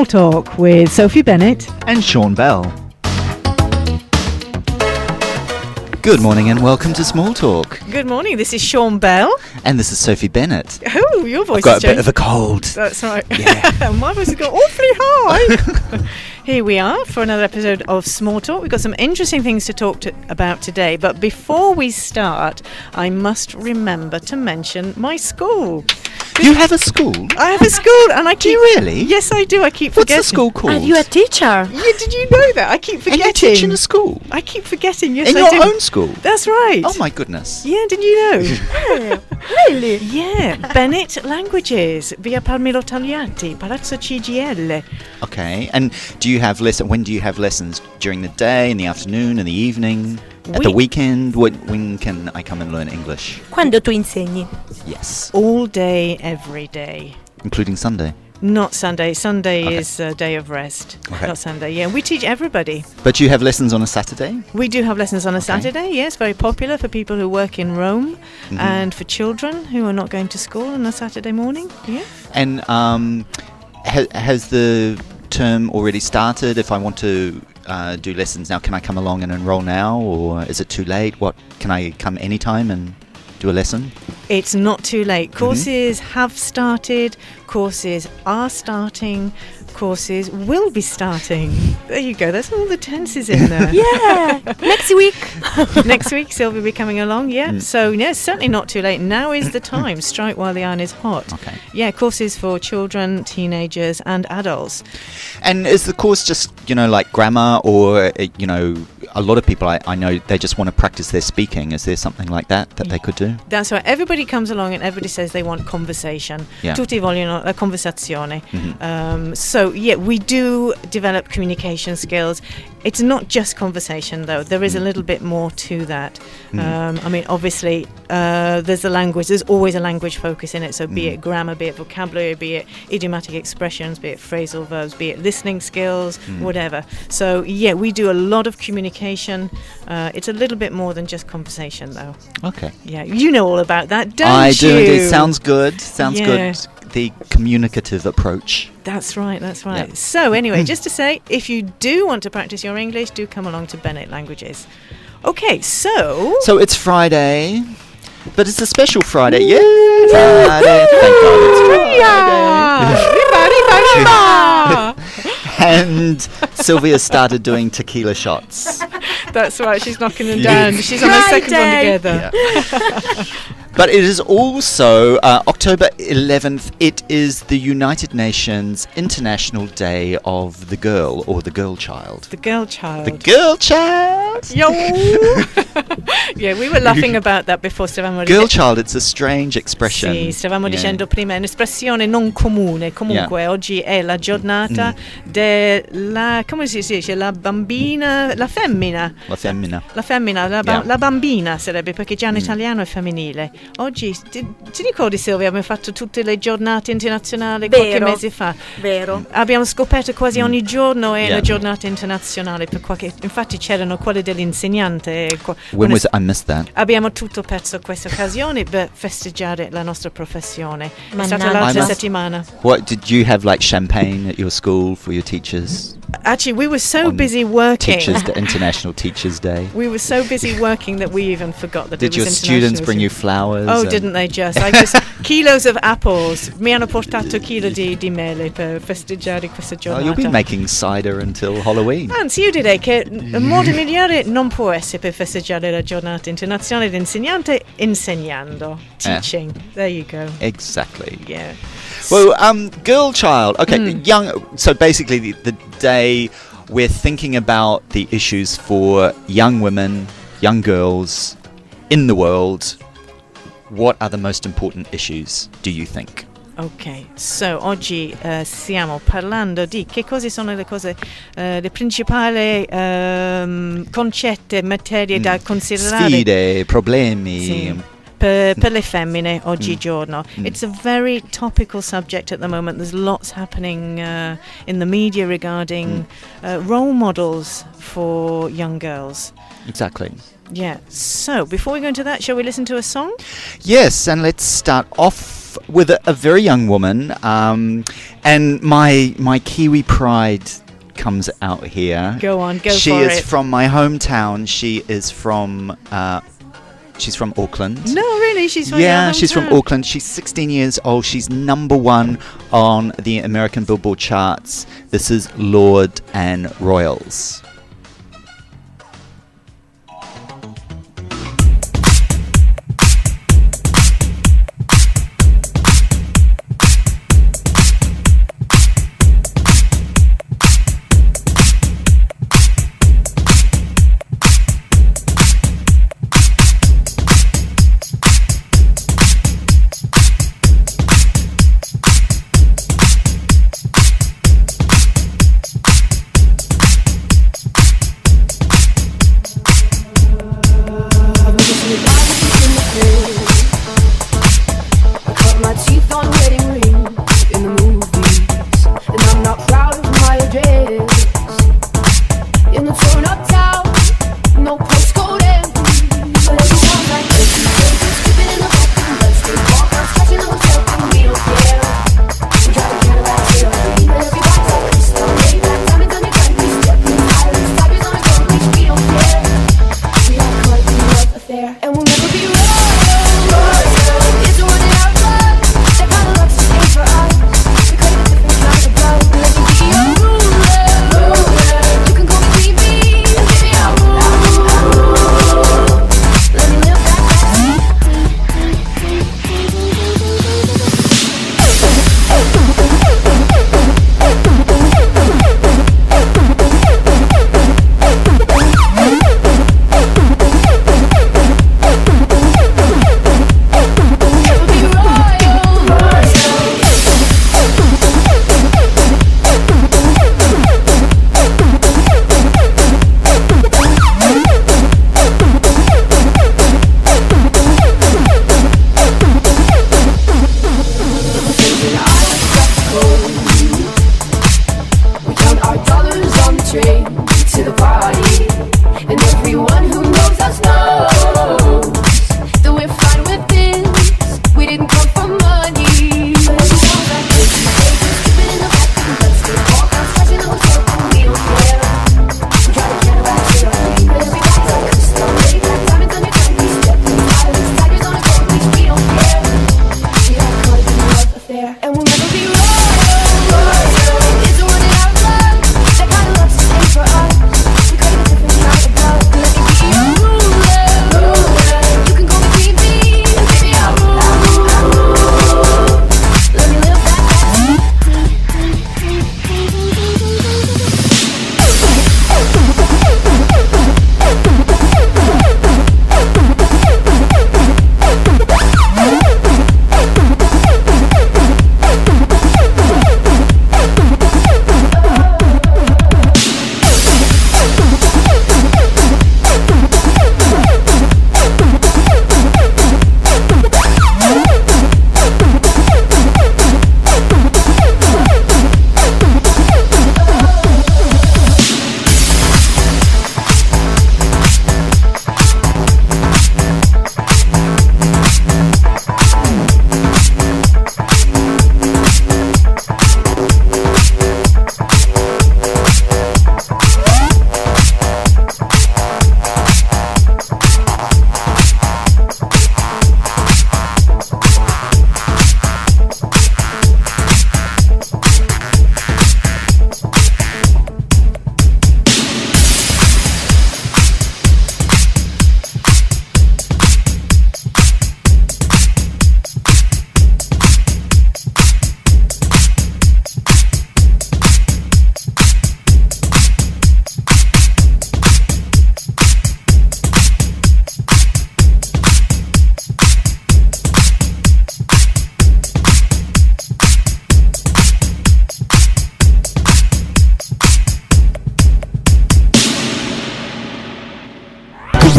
Small Talk with Sophie Bennett and Sean Bell. Good morning and welcome to Small Talk. Good morning, this is Sean Bell. And this is Sophie Bennett. Oh, your voice I've got has a bit of a cold. That's right. Yeah. My voice has got awfully high. Here we are for another episode of Small Talk. We've got some interesting things to talk about today. But before we start, I must remember to mention my school. You have a school? I have a school and I keep... Do you really? Yes, I do. I keep forgetting. What's the school called? Are you a teacher? Yeah, did you know that? I keep forgetting. And you teach in a school? I keep forgetting, yes, in I your do. own school? That's right. Oh my goodness. Yeah, did you know? Really? Yeah, Bennett Languages, via Palmiro Tagliati, Palazzo CGL. Okay, and do you have when do you have lessons? During the day, in the afternoon, in the evening, at the weekend? When can I come and learn English? Quando tu insegni? Yes. All day, every day. Including Sunday? Not Sunday. Sunday Okay. is a day of rest. Okay. Not Sunday. Yeah, we teach everybody. But you have lessons on a Saturday? We do have lessons on a Saturday, yes, very popular for people who work in Rome and for children who are not going to school on a Saturday morning. Yeah. And has the term already started? If I want to do lessons now, can I come along and enroll now, or is it too late? Can I come anytime and do a lesson? It's not too late. Courses have started, courses are starting, courses will be starting. There you go, that's all the tenses in there. Yeah, next week. Next week, Sylvia will be coming along, yeah. So, yeah, certainly not too late. Now is the time. Strike while the iron is hot. Okay. Yeah, courses for children, teenagers and adults. And is the course just, like grammar, or, a lot of people I know, they just want to practice their speaking. Is there something like that they could do? That's right. Everybody comes along and everybody says they want conversation. Yeah. Tutti vogliono la conversazione. So, yeah, we do develop communication skills. It's not just conversation, though. There is a little bit more to that. Obviously, there's the language. There's always a language focus in it. So be it grammar, be it vocabulary, be it idiomatic expressions, be it phrasal verbs, be it listening skills, whatever. So, yeah, we do a lot of communication. It's a little bit more than just conversation, though. Okay. Yeah, you know all about that, don't you? I do indeed. Sounds good. Yeah. Good. The communicative approach. That's right. Yeah. So anyway, just to say, if you do want to practice your English, do come along to Bennett Languages. Okay, so it's Friday, but it's a special Friday. Yeah, Friday. Thank God it's Friday. And Sylvia started doing tequila shots. That's right, she's knocking them down. She's on her second one together. Yeah. But it is also October 11th. It is the United Nations International Day of the Girl, or the Girl Child. The girl child. The Girl Child! Yo! Yeah, we were laughing about that before. Girl Child, it's a strange expression. Sì, stavamo dicendo prima, è un'espressione non comune. Comunque, oggi è la giornata della, come si dice, la bambina, la femmina. La femmina. La femmina, la bambina sarebbe, perché già in italiano è femminile. Oggi, ti ricordi Silvia, abbiamo fatto tutte le giornate internazionali qualche mese fa. Vero. Abbiamo scoperto quasi ogni giorno è una giornata internazionale, infatti c'erano quelle dell'insegnante. I missed that. Abbiamo tutto perso questa occasione per festeggiare la nostra professione. È stata Mannaggia. l'altra settimana. What, did you have like champagne at your school for your teachers? Actually, we were so On busy working. International Teachers Day. We were so busy working that we even forgot that Did it was your students bring you flowers? Oh, didn't they just? I just kilos of apples. Mi hanno portato chilo di mele per festeggiare questa giornata. Oh, you'll be making cider until Halloween. Anzi, io direi che il modo migliore non può essere per festeggiare la giornata internazionale dell'insegnante insegnando. Teaching. There you go. Exactly. Yeah. Well, girl child. Okay, young. So basically, the day we're thinking about the issues for young women, young girls in the world. What are the most important issues, do you think? Ok, so oggi stiamo parlando di che cose sono le cose, le principali concetti, materie da considerare. Sfide, problemi. Sì. Per le femmine oggigiorno. It's a very topical subject at the moment. There's lots happening in the media regarding role models for young girls. Exactly. Yeah. So, before we go into that, shall we listen to a song? Yes, and let's start off with a very young woman, and my Kiwi pride comes out here. Go on, go she for it. She is from my hometown. She is from she's from Auckland. No, really, she's from Yeah, she's from Auckland. She's 16 years old. She's #1 on the American Billboard charts. This is Lord and Royals.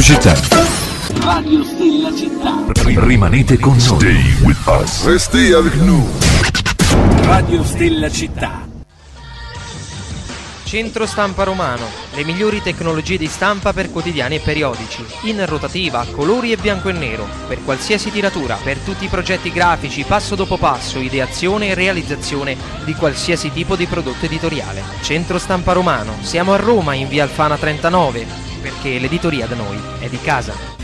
Città. Radio Stella Città. Rimanete con noi. Stay with us. Restez avec nous. Radio Stella Città. Centro Stampa Romano, le migliori tecnologie di stampa per quotidiani e periodici, in rotativa, colori e bianco e nero, per qualsiasi tiratura, per tutti i progetti grafici, passo dopo passo, ideazione e realizzazione di qualsiasi tipo di prodotto editoriale. Centro Stampa Romano, siamo a Roma in via Alfana 39, perché l'editoria da noi è di casa.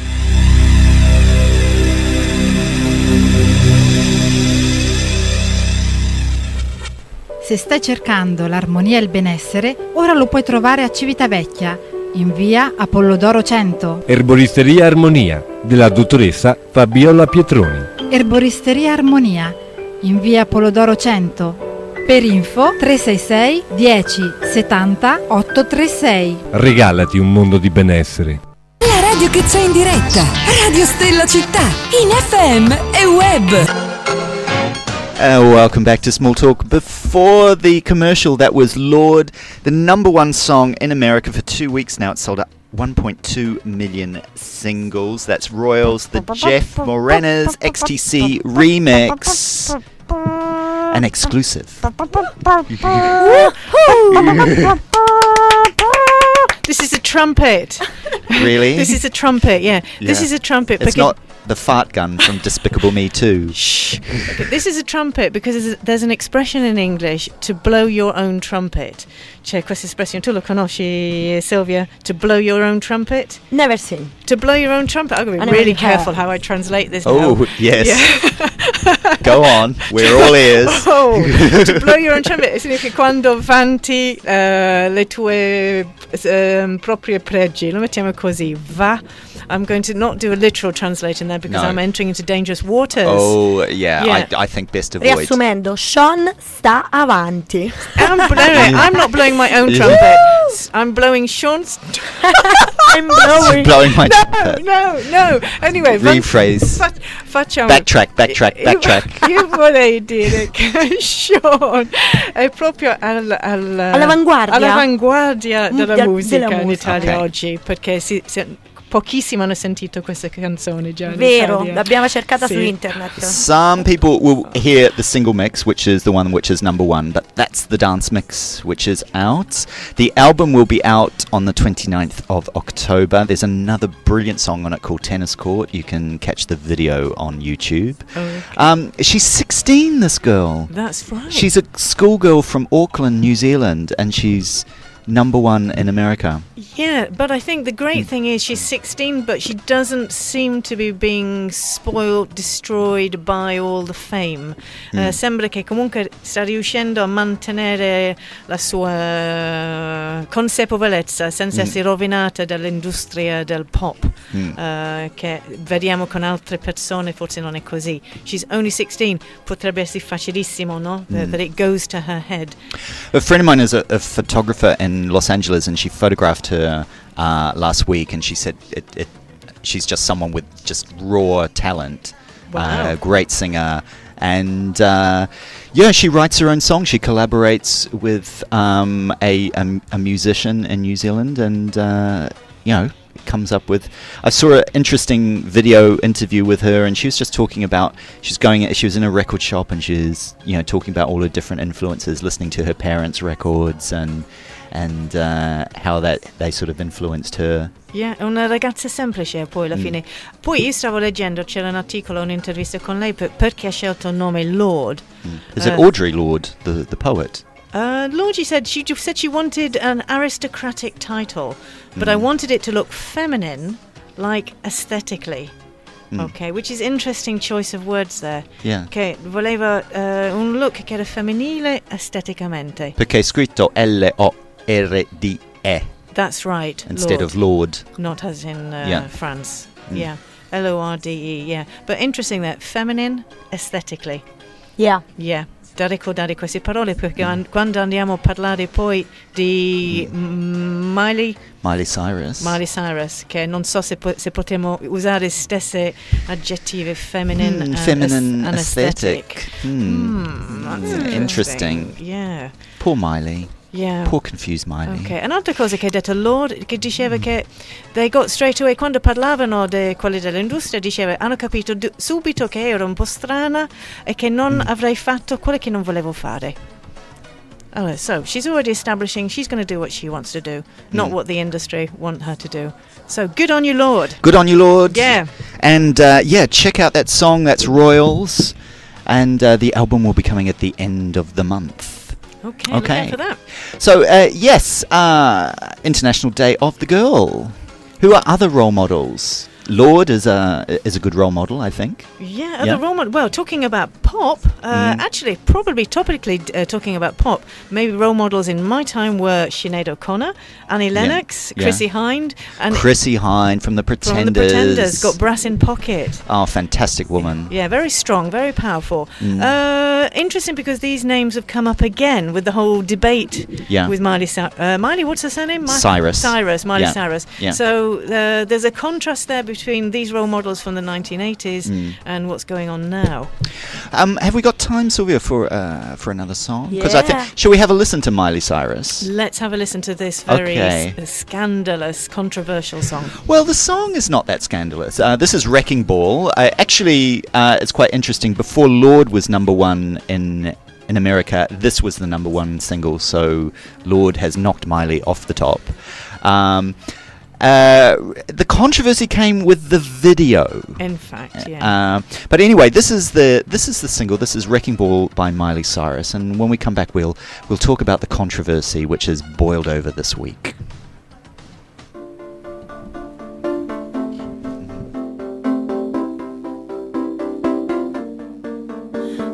Se stai cercando l'armonia e il benessere, ora lo puoi trovare a Civitavecchia, in via Apollodoro 100. Erboristeria Armonia, della dottoressa Fabiola Pietroni. Erboristeria Armonia, in via Apollodoro 100. Per info 366 10 70 836. Regalati un mondo di benessere. La radio che c'è in diretta, Radio Stella Città, in FM e web. Welcome back to Small Talk. Before the commercial, that was Lord, the number one song in America for 2 weeks now. It's sold out 1.2 million singles. That's Royals, the Jeff Morenas XTC remix. An exclusive. This is a trumpet. Really? This is a trumpet, yeah. This is a trumpet. It's not the fart gun from Despicable Me 2. Shh. Okay, this is a trumpet because there's an expression in English, to blow your own trumpet. C'è questa espressione, tu lo conosci, Sylvia? To blow your own trumpet? Never seen. To blow your own trumpet? I'm going to be really careful how I translate this now. Oh, yes. Yeah. Go on. We're all ears. Oh, to blow your own trumpet significa quando vanti le tue proprie pregi. Lo mettiamo così. Va. I'm going to not do a literal translation there because I'm entering into dangerous waters. Oh, yeah. I think best avoid. Riassumendo, Sean sta avanti. I'm not blowing my own trumpet. I'm blowing Sean's. I'm blowing My trumpet. No. Anyway, rephrase. Facciamo. Backtrack. Io vorrei dire che Sean è proprio all'avanguardia della musica in Italia oggi, perché pochissimi hanno sentito questa canzone già. Vero, l'abbiamo cercata su internet. Some people will hear the single mix, which is the one which is number one, but that's the dance mix which is out. The album will be out on the 29th of October. There's another brilliant song on it called Tennis Court. You can catch the video on YouTube. Okay. She's 16, this girl. That's right. She's a schoolgirl from Auckland, New Zealand, and she's number one in America. Yeah, but I think the great thing is she's 16, but she doesn't seem to be being spoiled, destroyed by all the fame. Sembra che comunque sta riuscendo a mantenere la sua consapevolezza senza essere rovinata dall'industria del pop, che vediamo con altre persone forse non è così. She's only 16, potrebbe essere facilissimo, no? That it goes to her head. A friend of mine is a photographer in Los Angeles, and she photographed her last week, and she said she's just someone with just raw talent. Wow. A great singer, and she writes her own song. She collaborates with a musician in New Zealand, and comes up with. I saw an interesting video interview with her, and she was just talking about she was in a record shop, and she was talking about all the different influences, listening to her parents' records and how they sort of influenced her. Yeah, è una ragazza semplice poi alla fine. Poi io stavo leggendo, c'era un articolo, un'intervista con lei perché ha scelto il nome Lord. Is it Audre Lorde, the poet? Lord, she said she wanted an aristocratic title, but I wanted it to look feminine, like aesthetically. Okay, which is interesting choice of words there. Yeah. Che voleva un look che era femminile esteticamente. Perché è scritto L-O-R-D-E. That's right. Instead of Lord. Not as in France. Yeah. L-O-R-D-E, yeah. But interesting that, feminine aesthetically. Yeah. Yeah. Da ricordare queste parole perché quando andiamo a parlare poi di Miley Cyrus, che non so se potremmo usare stesse aggettivi, feminine and aesthetic. That's interesting. Yeah. Poor Miley. Yeah. Poor confused Miley. Ok, un'altra cosa che ha detto Lord, che diceva che they got straight away, quando parlavano di quelli dell'industria, diceva hanno capito subito che ero un po' strana e che non avrei fatto quello che non volevo fare. So she's already establishing she's going to do what she wants to do, not what the industry want her to do. So good on you, Lord. Good on you, Lord. Yeah. And check out that song. That's Royals. And the album will be coming at the end of the month. Okay. Look out for that. So, yes, International Day of the Girl. Who are other role models? Lord is a good role model, I think. Yeah, the role model. Well, talking about pop, actually, probably topically talking about pop, maybe role models in my time were Sinead O'Connor, Annie Lennox, Chrissie Hynde. And Chrissie Hynde from The Pretenders. From The Pretenders, got Brass in Pocket. Oh, fantastic woman. Yeah, very strong, very powerful. Interesting because these names have come up again with the whole debate with Miley, what's her surname? Miley Cyrus. Yeah. So there's a contrast there between these role models from the 1980s and what's going on now. Have we got time, Sylvia, for another song? Because Yeah. I think, shall we have a listen to Miley Cyrus? Let's have a listen to this very scandalous, controversial song. Well, the song is not that scandalous. This is Wrecking Ball. Actually, it's quite interesting. Before Lord was number one in America, this was the number one single, so Lord has knocked Miley off the top. The controversy came with the video. In fact, yeah. But anyway, this is the single. This is Wrecking Ball by Miley Cyrus, and when we come back, we'll talk about the controversy which has boiled over this week.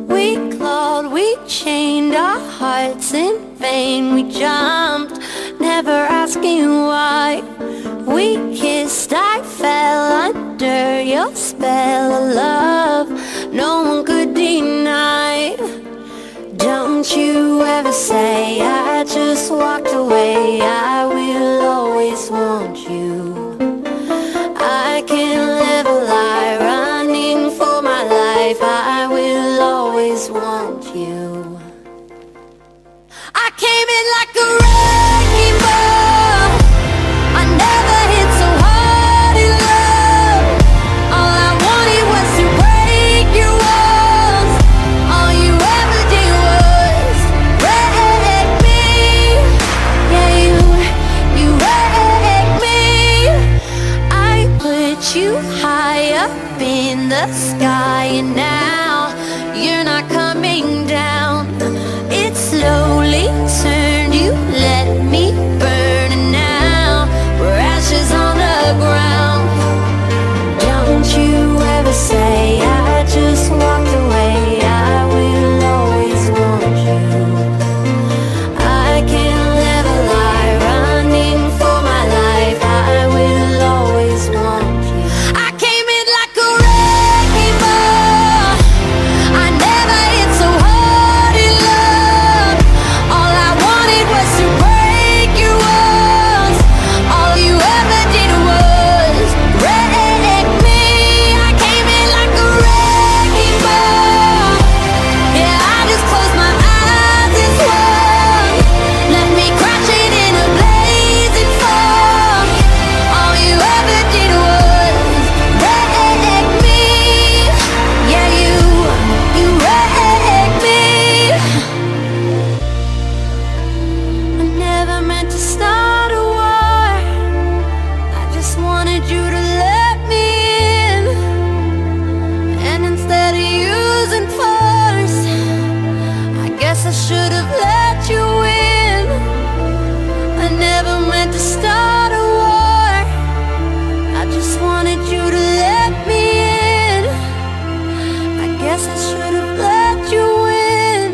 We clawed, we chained our hearts in vain. We jumped, never asking why. We kissed, I fell under your spell of love no one could deny. Don't you ever say I just walked away. I will always want you. I can't live a lie, running for my life. I will always want you. I came in like a wrecking ball. I never hit so hard in love. All I wanted was to break your walls. All you ever did was wreck me. Yeah, you wrecked me. I put you high up in the sky, and now you're not coming down. It slowly turned, you let me burn, and now we're ashes on the ground. Don't you ever say I just walked away. I will always want you. I can't live a lie, running for my life. I will always want you. I came in like a wrecking ball. I never hit so hard in love. All I wanted was to break your walls. All you ever did was wreck me. I came in like a wrecking ball. Yeah, I just closed my eyes and swung. Left me crashing in a blazing fog. All you ever did was wreck me. Yeah, you wrecked me. I never meant to start a war. I just wanted you to let me in. And instead of using force, I guess I should have let you in. I never meant to start a war. I just wanted you to let me in. I guess I should have let you in.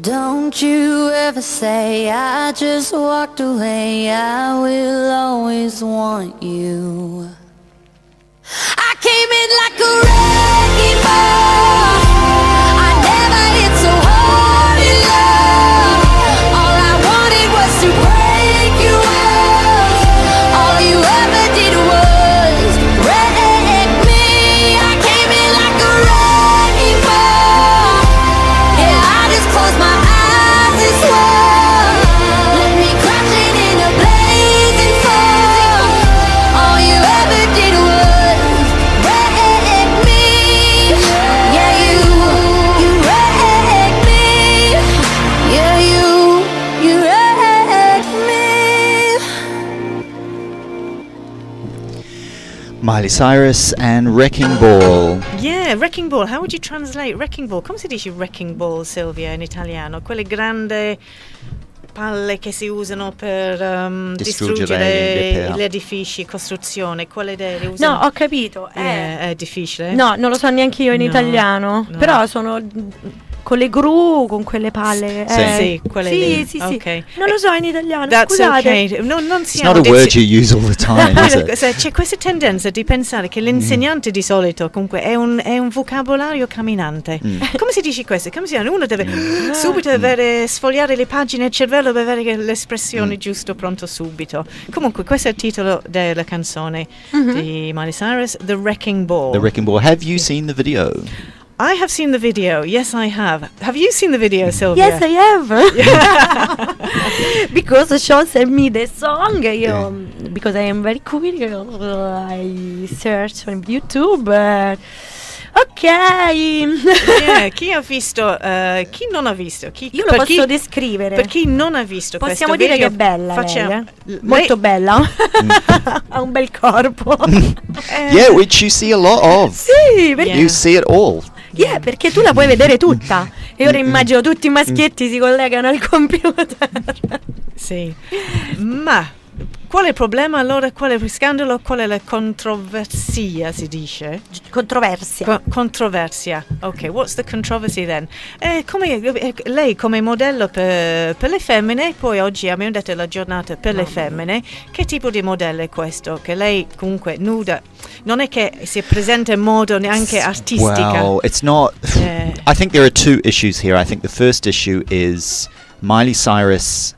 Don't you ever say I just walked away. I will always want you. I came in like a wrecking ball. I never hit so hard in love. All I wanted was to break your walls. All you ever did was wreck me. I came in like a wrecking ball. Yeah, I just closed my eyes and swung. Left me crashing in a blazing fog. All you ever Miley Cyrus and Wrecking Ball. Yeah, Wrecking Ball. How would you translate Wrecking Ball? Come si dice Wrecking Ball, Silvia, in italiano? Quelle grandi palle che si usano per distruggere gli edifici, costruzione. Quelle le usano? No, ho capito. È difficile? No, non lo so neanche io in italiano. No. Però sono con le gru, con quelle palle. Sì, quelle lì. Sì. Okay. Non lo so in italiano, That's scusate. okay. Non It's siamo not a word you use all the time, is it? C'è questa tendenza di pensare che l'insegnante di solito comunque è un vocabolario camminante. Come si dice questo? Come si dice? Uno deve subito sfogliare le pagine, il cervello deve avere l'espressione giusto pronto subito. Comunque questo è il titolo della canzone di Miley Cyrus, The Wrecking Ball. The Wrecking Ball. Have you seen the video? I have seen the video. Yes, I have. Have you seen the video, Sylvia? Yes, I have. Because Sean sent me the song. Because I am very curious, I search on YouTube. Ok. Yeah, chi ha visto? Chi non ha visto? Io lo posso descrivere. Per chi non ha visto possiamo questo dire video, che è bella. facciamo Molto bella. Ha un bel corpo. Yeah, which you see a lot of. Sì, perché You see it all. Yeah, perché tu la puoi vedere tutta. E ora immagino tutti i maschietti si collegano al computer. Sì. Ma qual è il problema allora? Qual è il scandalo? Qual è la controversia, si dice? Controversia. Controversia. Ok, what's the controversy then? Lei come modello per le femmine, poi oggi abbiamo detto la giornata per le femmine, che tipo di modello è questo? Che lei comunque nuda, non è che si presenta in modo neanche artistica. Well, it's not. I think there are two issues here. I think the first issue is Miley Cyrus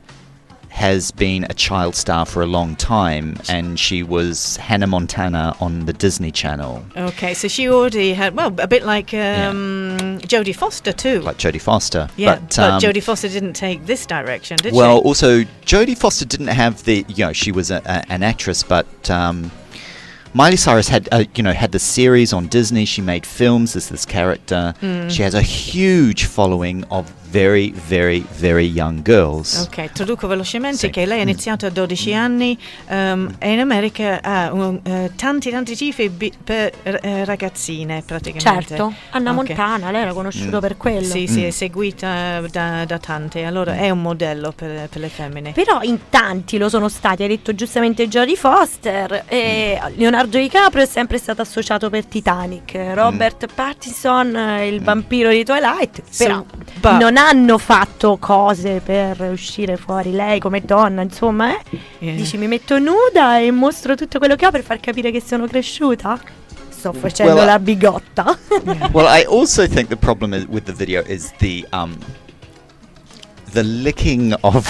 has been a child star for a long time, and she was Hannah Montana on the Disney Channel. Okay, so she already had, well, a bit like Jodie Foster too. Like Jodie Foster. Yeah, but Jodie Foster didn't take this direction, did she? Well, also, Jodie Foster didn't have the, she was an actress, but Miley Cyrus had the series on Disney. She made films as this character. She has a huge following of very, very, very young girls. Ok, traduco velocemente che lei ha iniziato a 12 anni e in America ha tanti tifi per ragazzine praticamente. Certo, Hannah Montana, lei era conosciuta per quello. Sì, è seguita da tante, allora è un modello per le femmine. Però in tanti lo sono stati, hai detto giustamente Jodie Foster, e Leonardo DiCaprio è sempre stato associato per Titanic, Robert Pattinson, il vampiro di Twilight, però non hanno fatto cose per uscire fuori lei come donna, insomma, dici mi metto nuda e mostro tutto quello che ho per far capire che sono cresciuta. Sto facendo la bigotta. Well, I also think the problem with the video is the licking of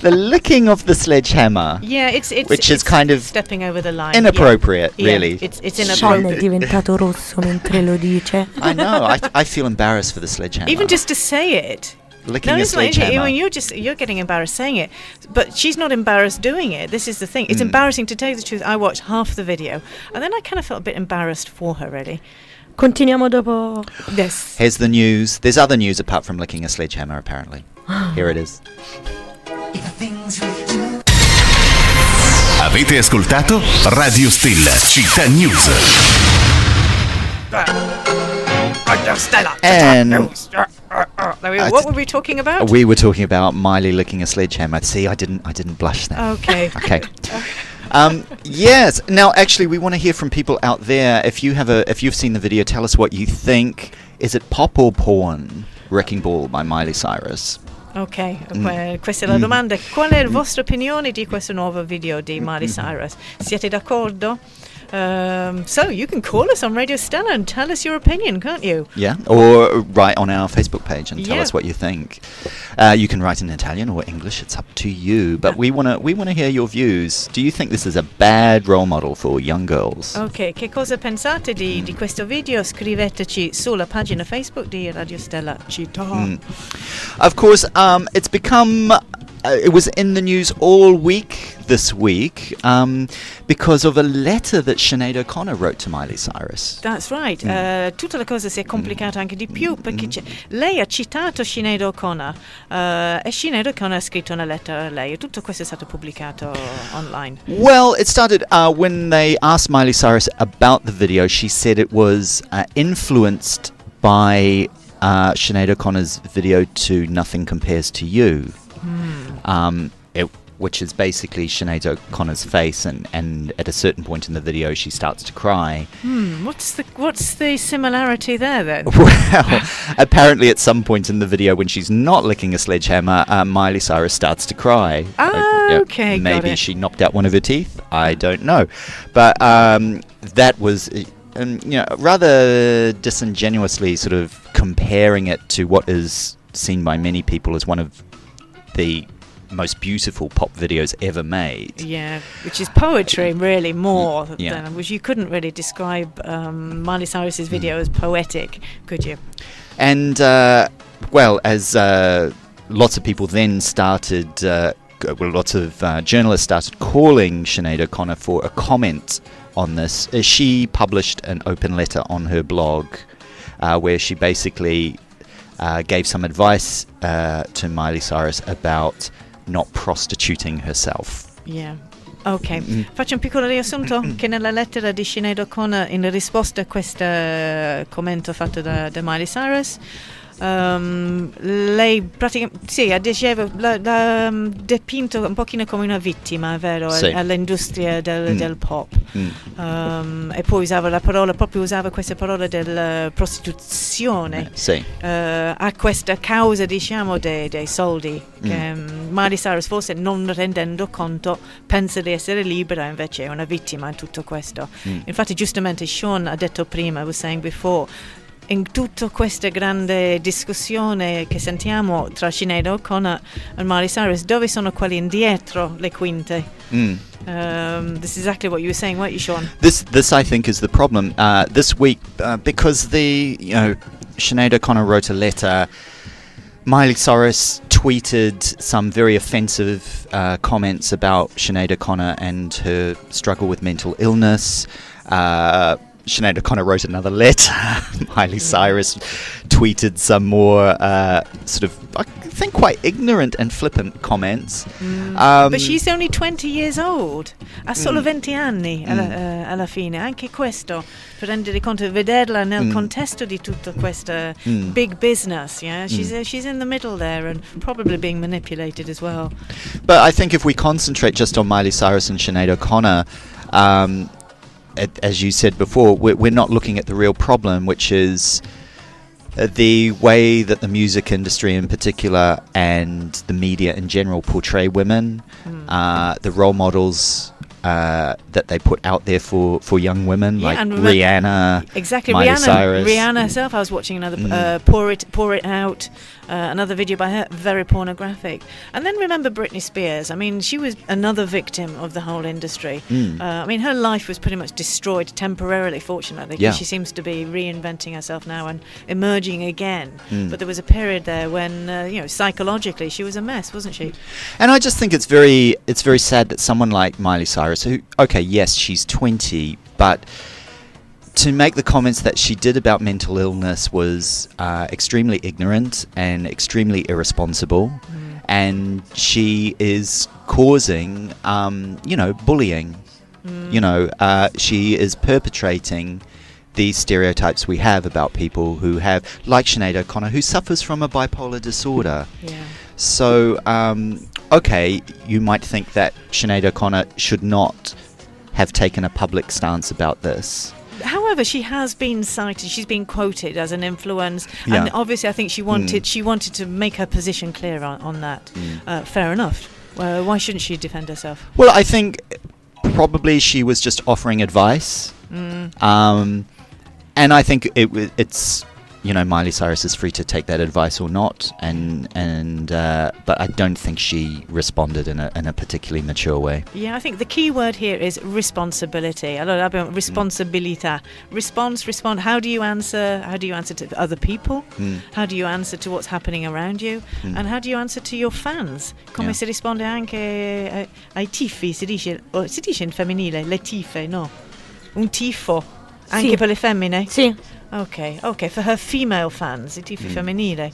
the licking of the sledgehammer. Yeah, it's which is kind of stepping over the line. Inappropriate, really. It's inappropriate. Sean è diventato rosso mentre lo dice. I know. I feel embarrassed for the sledgehammer. Even just to say it. Licking a sledgehammer. I mean, you're getting embarrassed saying it, but she's not embarrassed doing it. This is the thing. It's embarrassing, to tell you the truth. I watched half the video, and then I kind of felt a bit embarrassed for her, really. Continuiamo dopo. Yes. Here's the news. There's other news apart from licking a sledgehammer, apparently. Here it is. Avete ascoltato Radio Stella, Città News. And what were we talking about? we were talking about Miley licking a sledgehammer. See, I didn't blush then. Okay. Okay. Yes. Now, actually, we want to hear from people out there. If you've seen the video, tell us what you think. Is it pop or porn? Wrecking Ball by Miley Cyrus. Ok, questa è la domanda. Qual è la vostra opinione di questo nuovo video di Miley Cyrus? Siete d'accordo? So you can call us on Radio Stella and tell us your opinion, can't you? Yeah, or write on our Facebook page and tell us what you think. You can write in Italian or English; it's up to you. But we wanna hear your views. Do you think this is a bad role model for young girls? Ok, che cosa pensate di questo video? Scriveteci sulla pagina Facebook di Radio Stella Città. Of course, it's become it was in the news all week this week because of a letter that Sinead O'Connor wrote to Miley Cyrus. That's right. Tutta la cosa si è complicata anche di più perché lei ha citato Sinead O'Connor e Sinead O'Connor ha scritto una lettera a lei e tutto questo è stato pubblicato online. Well, it started when they asked Miley Cyrus about the video. She said it was influenced by Sinead O'Connor's video to Nothing Compares to You, which is basically Sinead O'Connor's face, and at a certain point in the video she starts to cry. What's the similarity there then? Well, apparently at some point in the video when she's not licking a sledgehammer, Miley Cyrus starts to cry. Okay, maybe got it. she knocked out one of her teeth. I don't know, but that was. Rather disingenuously sort of comparing it to what is seen by many people as one of the most beautiful pop videos ever made. Yeah, which is poetry really more than, which you couldn't really describe Miley Cyrus's video as poetic, could you? And, as lots of people then started, lots of journalists started calling Sinead O'Connor for a comment on this, she published an open letter on her blog where she basically gave some advice to Miley Cyrus about not prostituting herself. Yeah. Ok, faccio un piccolo riassunto che nella lettera di Sinead O'Connor in risposta a questo commento fatto da Miley Cyrus, lei praticamente l'ha dipinto un pochino come una vittima, vero? Sì. All'industria del pop. E poi usava questa parola del prostituzione a questa causa, diciamo, dei soldi che Miley Cyrus, forse non rendendo conto, pensa di essere libera, invece è una vittima in tutto questo. Infatti giustamente Sean ha detto prima, I was saying before, in tutta questa grande discussione che sentiamo tra Sinead O'Connor e Miley Cyrus, dove sono quelli indietro le quinte? This is exactly what you were saying, weren't you, Sean? This I think is the problem this week because Sinead O'Connor wrote a letter. Miley Cyrus tweeted some very offensive comments about Sinead O'Connor and her struggle with mental illness. Sinead O'Connor wrote another letter. Miley Cyrus tweeted some more sort of, I think, quite ignorant and flippant comments. But she's only 20 years old. Ha solo 20 anni alla fine. Anche questo, per rendere conto, vederla nel contesto di tutto questo big business. Yeah, she's in the middle there and probably being manipulated as well. But I think if we concentrate just on Miley Cyrus and Sinead O'Connor, as you said before, we're not looking at the real problem, which is the way that the music industry in particular and the media in general portray women, the role models that they put out there for young women, like Rihanna, Miley Cyrus. Rihanna herself, I was watching another Pour It Out, another video by her, very pornographic. And then remember Britney Spears. I mean, she was another victim of the whole industry. I mean, her life was pretty much destroyed temporarily, fortunately, because she seems to be reinventing herself now and emerging again. But there was a period there when, psychologically, she was a mess, wasn't she? And I just think it's very sad that someone like Miley Cyrus, who, okay, yes, she's 20, but to make the comments that she did about mental illness was extremely ignorant and extremely irresponsible, and she is causing, bullying. She is perpetrating these stereotypes we have about people who have, like Sinead O'Connor, who suffers from a bipolar disorder. Yeah. So, okay, you might think that Sinead O'Connor should not have taken a public stance about this. However, she has been cited, she's been quoted as an influence, and obviously I think she wanted to make her position clear on that. Fair enough. Why shouldn't she defend herself? Well, I think probably she was just offering advice. And I think it's Miley Cyrus is free to take that advice or not, but I don't think she responded in a particularly mature way. Yeah, I think the key word here is responsibility. Allora abbiamo responsabilità. Respond. How do you answer to other people? How do you answer to what's happening around you? And how do you answer to your fans? Come si risponde anche ai tifi, si dice in femminile, le tife, no? Un tifo, anche per le femmine? Sì. Okay, for her female fans, i tifi femminile.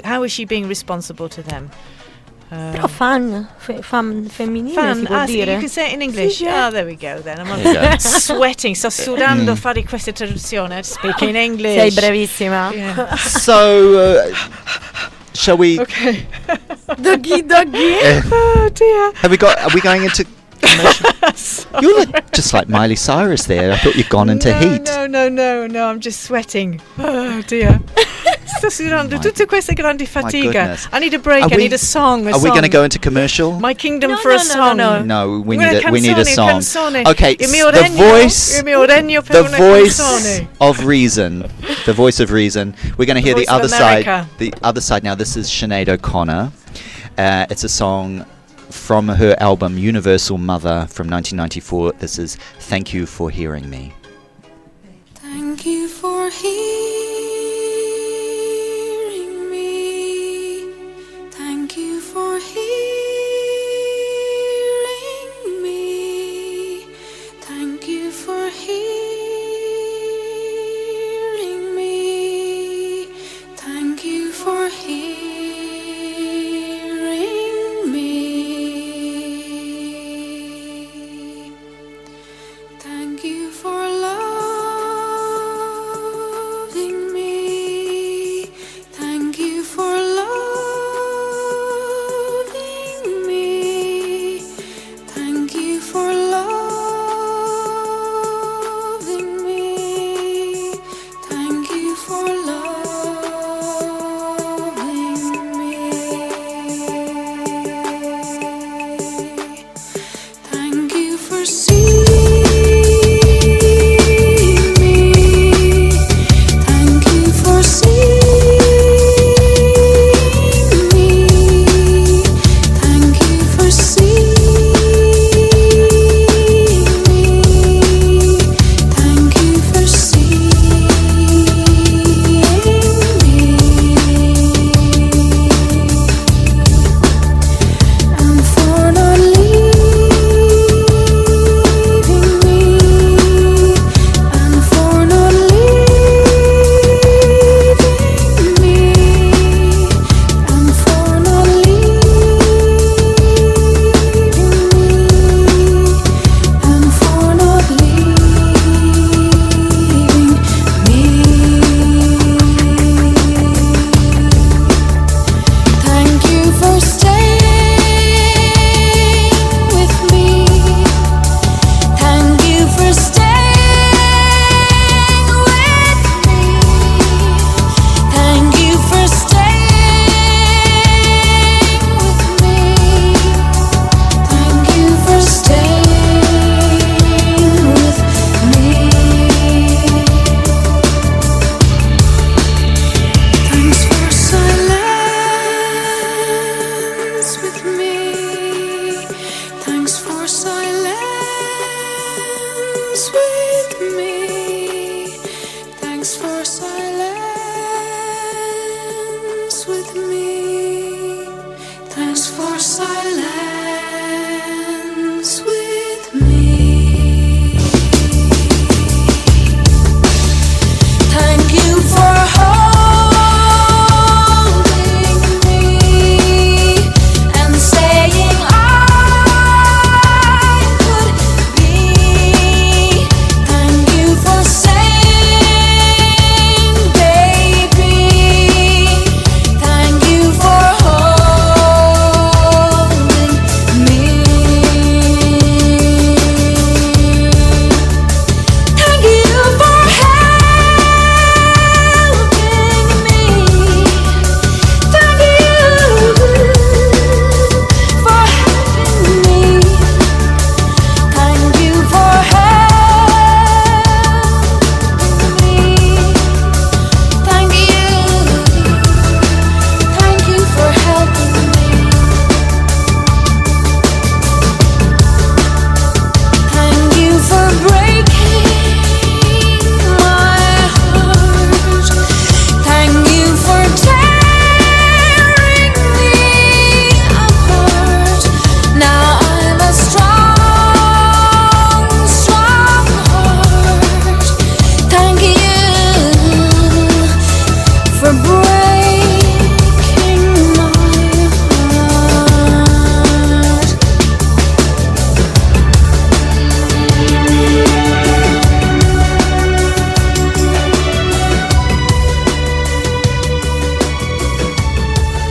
How is she being responsible to them? Però fan femminile si può dire. You can say it in English. Sì. Oh, there we go then. I'm sweating, sto sudando a fare questa traduzione. Speak in English. Sei bravissima. Yeah. So, shall we? Okay. Doggy. Oh dear. Are we going into commercial? You look just like Miley Cyrus there. I thought you'd gone into heat. No, I'm just sweating. Oh dear. Sto sudando tutte queste grandi fatica. I need a break. I need a song. Are we going to go into commercial? My kingdom for a song. No, we need a song. Canzone. Okay, Il mio the regno per una canzone. of reason. The voice of reason. We're going to hear the other side. The other side now. This is Sinead O'Connor. It's a song from her album Universal Mother from 1994. This is Thank You for Hearing Me. Thank you for hearing me. Thank you for hearing me. Thank you for hearing me. Thank you for hearing me. Thank you for loving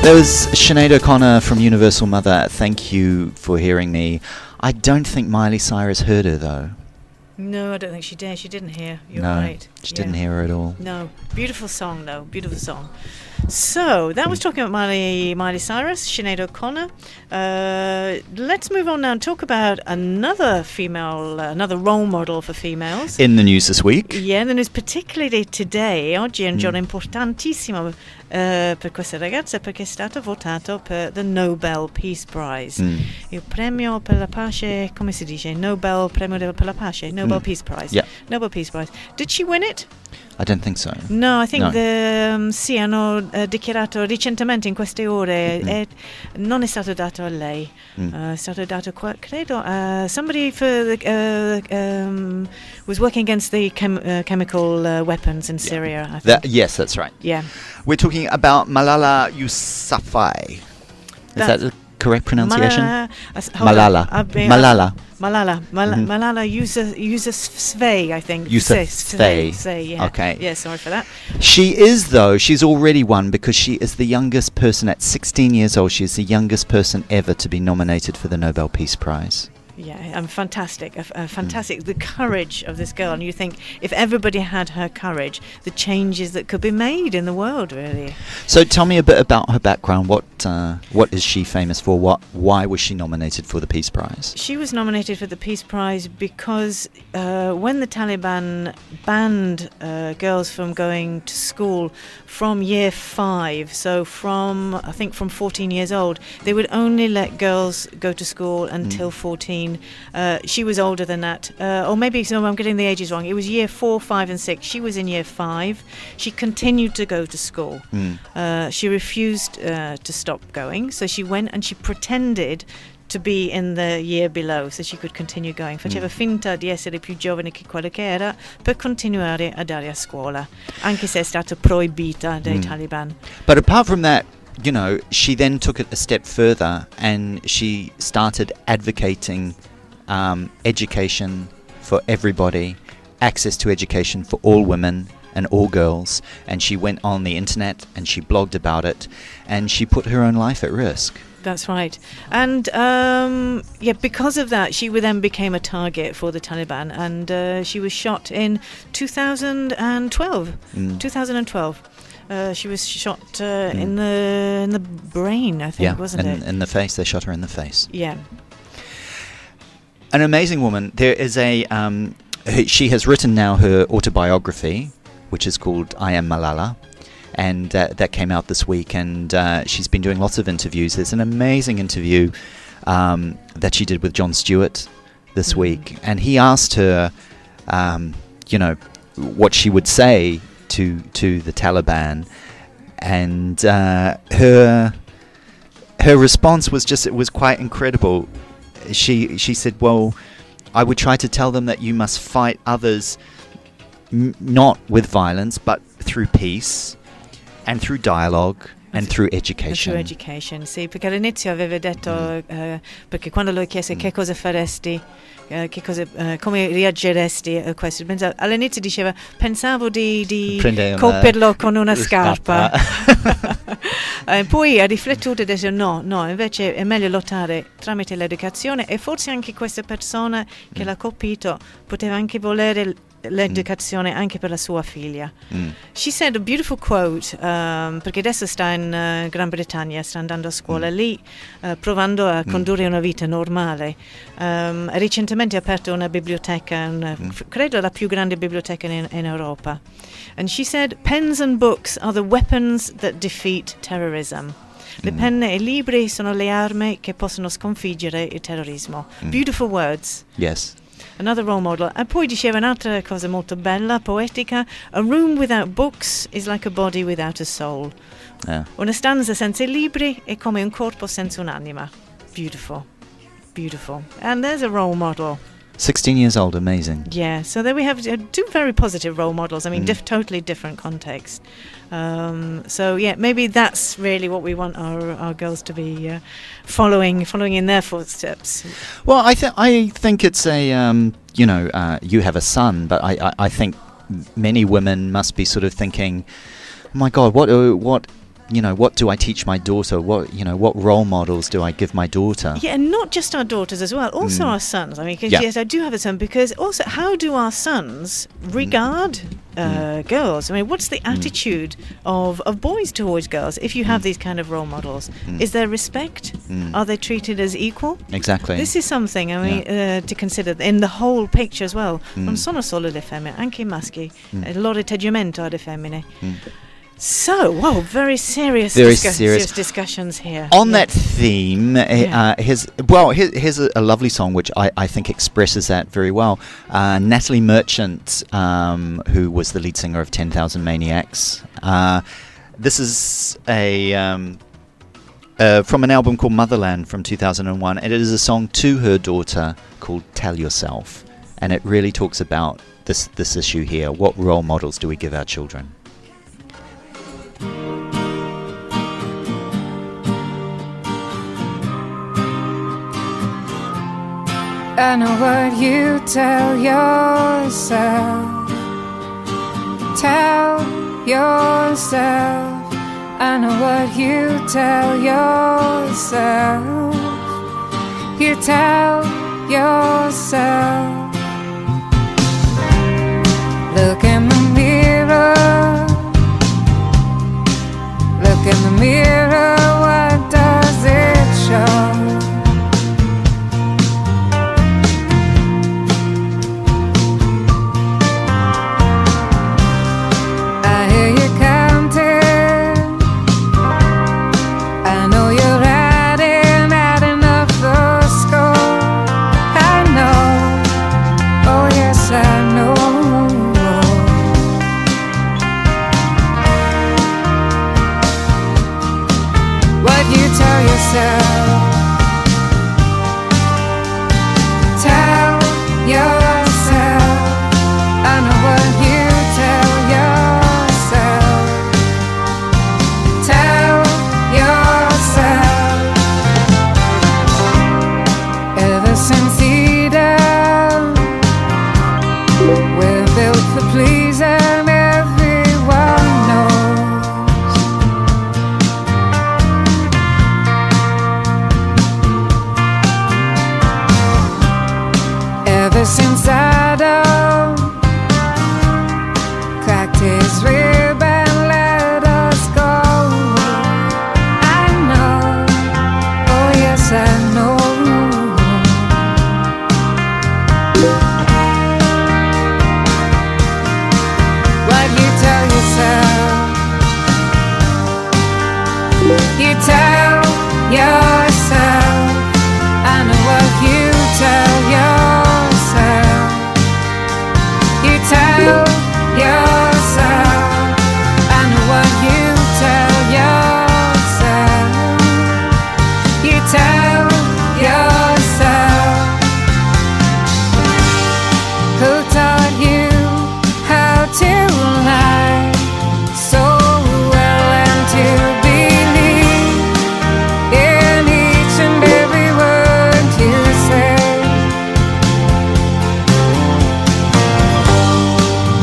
There was Sinead O'Connor from Universal Mother. Thank you for hearing me. I don't think Miley Cyrus heard her though. No, I don't think she did. She didn't hear. You're No, right. she didn't hear her at all. No. Beautiful song, though. Beautiful song. So, that was talking about Miley Cyrus, Sinead O'Connor. Let's move on now and talk about another female, another role model for females. In the news this week. Yeah, the news particularly today. Oggi è un giorno importantissimo per questa ragazza perché è stato votato per the Nobel Peace Prize. Il premio per la pace, come si dice? Nobel premio per la pace, Nobel Peace Prize. Yeah. Nobel Peace Prize. Did she win it? I don't think so. No, I think sì, hanno dichiarato recentemente in queste ore non è stato dato a lei, è stato dato credo somebody was working against the chemical weapons in Syria. I think. Yes, that's right. Yeah. We're talking about Malala Yousafzai. Is that the correct pronunciation? Malala. Malala Yousafzai, I think. Yousafzai. Yeah. Okay. Yeah, sorry for that. She's already won because she is the youngest person at 16 years old. She is the youngest person ever to be nominated for the Nobel Peace Prize. Yeah, and fantastic, fantastic. The courage of this girl, and you think if everybody had her courage, the changes that could be made in the world, really. So tell me a bit about her background. What is she famous for? Why was she nominated for the Peace Prize? She was nominated for the Peace Prize because when the Taliban banned girls from going to school from year 5, so from 14 years old, they would only let girls go to school until 14. She was older than that, or maybe I'm getting the ages wrong. It was year 4, 5 and 6. She was in year 5. She continued to go to school. She refused to stop going, so she went and she pretended to be in the year below so she could continue going. Faceva finta di essere più giovane che quello che era per continuare ad andare a scuola, anche se è stata proibita dai Taliban. But apart from that, you know, she then took it a step further and she started advocating education for everybody, access to education for all women and all girls, and she went on the internet and she blogged about it and she put her own life at risk. That's right. And because of that, she then became a target for the Taliban, and she was shot in 2012. 2012. She was shot in the brain, I think, wasn't it? In the face. They shot her in the face. Yeah. An amazing woman. There is she has written now her autobiography, which is called I Am Malala, and that came out this week, and she's been doing lots of interviews. There's an amazing interview that she did with Jon Stewart this week, and he asked her, what she would say to the Taliban, and her response was quite incredible. She said, well, I would try to tell them that you must fight others not with violence but through peace and through dialogue and through education. Through education, sì, perché all'inizio aveva detto, perché quando lo chiese che cosa faresti, come reagiresti a questo, all'inizio diceva pensavo di colpirlo con una scarpa. Poi ha riflettuto e detto no, invece è meglio lottare tramite l'educazione, e forse anche questa persona che l'ha colpito poteva anche volere l'educazione anche per la sua figlia. She said a beautiful quote, perché adesso sta in Gran Bretagna, sta andando a scuola lì, provando a condurre una vita normale. Recentemente ha aperto una biblioteca, credo la più grande biblioteca in Europa. And she said, pens and books are the weapons that defeat terrorism. Le penne e i libri sono le armi che possono sconfiggere il terrorismo. Beautiful words. Yes. Another role model. E poi diceva un'altra cosa molto bella, poetica: a room without books is like a body without a soul. Una stanza senza i libri è come un corpo senza un'anima. Beautiful. And there's a role model. 16 years old, amazing. Yeah, so there we have two very positive role models. I mean, totally different context. So yeah, maybe that's really what we want our girls to be following in their footsteps. Well, I think it's a you have a son, but I think many women must be sort of thinking, oh my God, what what do I teach my daughter? What role models do I give my daughter? Yeah, and not just our daughters as well, also our sons. I mean, yes, I do have a son, because also, how do our sons regard girls? I mean, what's the attitude of boys towards girls if you have these kind of role models? Is there respect? Are they treated as equal? Exactly. This is something, to consider in the whole picture as well. Non sono solo le femmine, anche i maschi. Il loro atteggiamento alle femmine. So, very serious discussions here. On that theme, here's a lovely song which I think expresses that very well. Natalie Merchant, who was the lead singer of 10,000 Maniacs. This is from an album called Motherland from 2001, and it is a song to her daughter called Tell Yourself. And it really talks about this issue here. What role models do we give our children? I know what you tell yourself. Tell yourself. I know what you tell yourself. You tell yourself. Look in the mirror. Look in the mirror. What does it show? Since Adam cracked his rib and let us go, I know, oh yes I know. What you tell yourself, you tell yourself. I know what you tell yourself. Tell yourself, I know what you tell yourself. You tell yourself. Who taught you how to lie so well and to believe in each and every word you say?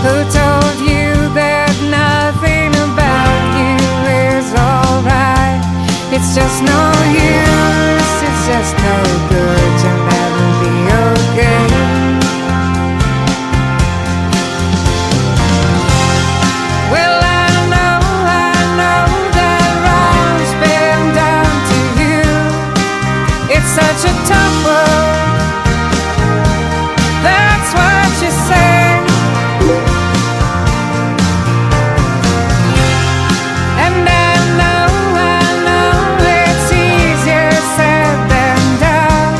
Who told you that nothing about you is alright? It's just no use, it's just no good, you'll never be okay. Well, I know that wrong's been done to you. It's such a tough world, that's what you say. And I know it's easier said than done.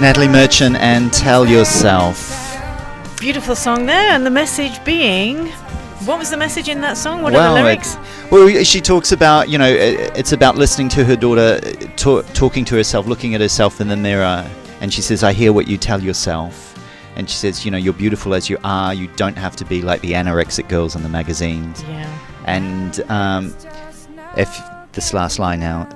Natalie Merchant and Tell Yourself. Beautiful song there, and the message being, what was the message in that song? What are Well, the lyrics? Well, she talks about, it's about listening to her daughter, talking to herself, looking at herself in the mirror, and she says, I hear what you tell yourself. And she says, you're beautiful as you are. You don't have to be like the anorexic girls in the magazines. Yeah. And if this last line now,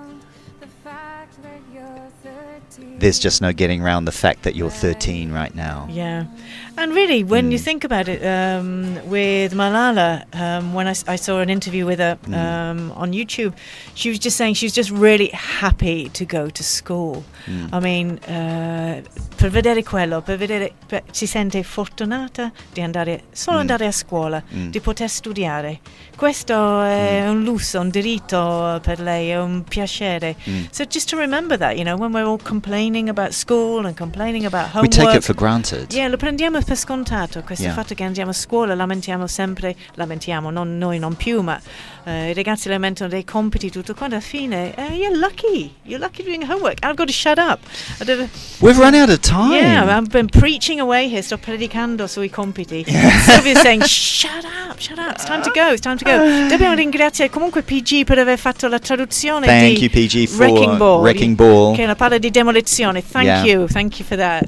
there's just no getting around the fact that you're 13 right now. Yeah. And really, when you think about it, with Malala, when I saw an interview with her on YouTube, she was just saying she was just really happy to go to school. I mean, per vedere quello, si sente fortunata di solo andare a scuola, di poter studiare. Questo è un lusso, un diritto per lei, è un piacere. So just to remember that, when we're all complaining about school and complaining about homework. We take it for granted. Yeah, lo prendiamo per scontato, questo fatto che andiamo a scuola, lamentiamo, non noi non più, ma i ragazzi lamentano dei compiti, tutto quanto, alla fine, you're lucky doing homework. I've got to shut up. We've run out of time. Yeah, I've been preaching away here, sto predicando sui compiti. Sylvia's saying, shut up, it's time to go. Dobbiamo ringraziare comunque PG per aver fatto la traduzione Thank di you, PG, for Wrecking Ball. Che è una parla di demolizione. Thank you for that.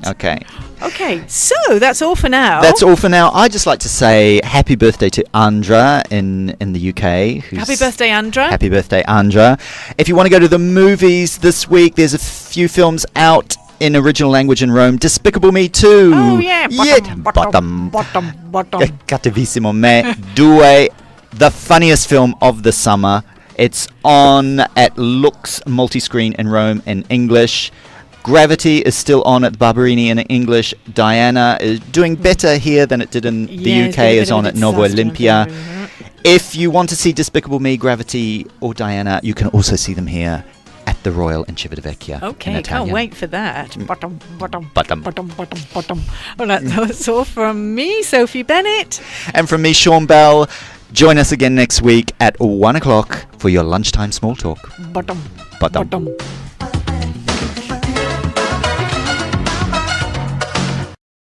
Okay, so that's all for now. I'd just like to say happy birthday to Andra in the UK. Happy birthday, Andra. Happy birthday, Andra. If you want to go to the movies this week, there's a few films out in original language in Rome. Despicable Me 2. Oh, yeah. Bottom. Cattivissimo Me 2. The funniest film of the summer. It's on at Lux Multiscreen in Rome in English. Gravity is still on at the Barberini in English. Diana is doing better here than it did in the UK. It's on at Novo Olympia. If you want to see Despicable Me, Gravity, or Diana, you can also see them here at the Royal in Civitavecchia. Okay, can't wait for that. Bottom. Well, that's all from me, Sophie Bennett. And from me, Sean Bell. Join us again next week at 1 o'clock for your lunchtime small talk. Bottom.